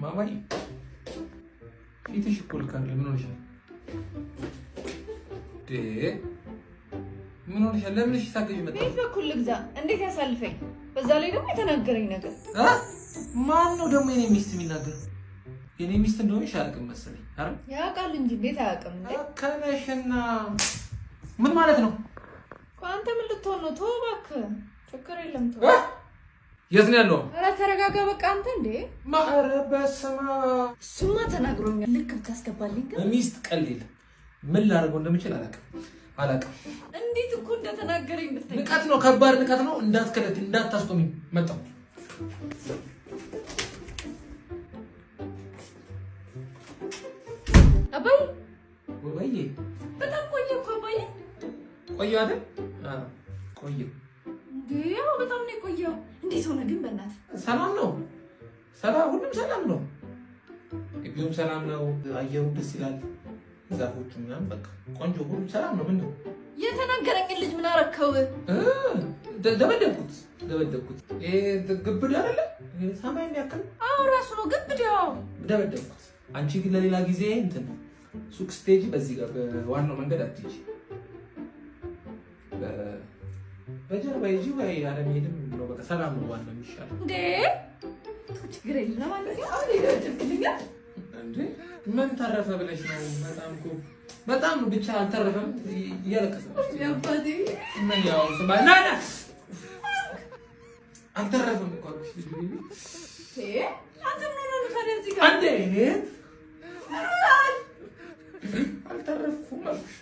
ማማዬ ፊትሽ እኮ ልክ አይደለም። ምን ሆነሻል? ምን ሆነሻል? ለምን እሺ ታገጂ መጣ? ቤት በኩል ልግዛ እንዴት ያሳልፈኝ? በዛ ላይ ደግሞ የተናገረኝ ነገር ማን ነው ደግሞ የኔ ሚስት የሚናገር? የኔ ሚስት እንደሆነሽ አያውቅም መሰለኝ አይደል? ያውቃል እንጂ እንዴት አያውቅም እንዴ? ከነሽና ምን ማለት ነው? አንተ ምን ልትሆን ነው? ተው እባክህ፣ ችግር የለም ተው። የት ነው ያለው? ኧረ ተረጋጋ በቃ አንተ እንዴ። ኧረ በስመ አብ እሱማ ተናግሮኛል። ልክ ብታስገባልኝ ግን ሚስት ቀልል ምን ላደርገው እንደምችል አላውቅም። እንዴት እኮ እንደተናገረኝ ብታይ። ንቀት ነው፣ ከባድ ንቀት ነው። እንዳትከለክል፣ እንዳታስቆሚ። መጣሁ አባዬ። ወይዬ በጣም ቆየ እኮ አባዬ። ቆየሁ አይደል? ቆየሁ እንዴ? ያው በጣም ነው የቆየው። እንዴት ሆነ ግን? በእናትህ ሰላም ነው? ሰላም፣ ሁሉም ሰላም ነው። ግቢውም ሰላም ነው። አየሩ ደስ ይላል። ዛፎቹ ምናምን በቃ ቆንጆ፣ ሁሉም ሰላም ነው። ምንድን ነው የተናገረኝ ልጅ ምን አረከው? ደበደብኩት። ይሄ ግብድ አይደለ? ሰማይ የሚያክል አዎ፣ ራሱ ነው ግብዳው። ደበደብኩት። አንቺ ግን ለሌላ ጊዜ እንትን ሱቅ ስቴጂ በዚህ ጋር በዋናው መንገድ አትሄጂ፣ በጀርባ ሂጂ። ወይ አለመሄድም ነው በቃ ሰላም ነው ዋናው የሚሻለው። እንዴ ችግር የለም ማለት ነው። አሁን ይደርድልኛል እንዴ? ምን ተረፈ ብለሽ ነው? በጣም ብቻ አልተረፈም። እያለቀሰ ነው ያባቴ። ምን ያው ና አልተረፈም እኮ አንተ ምን ሆነህ ታዲያ እዚህ ጋር? አንዴ አልተረፍኩም አልኩሽ።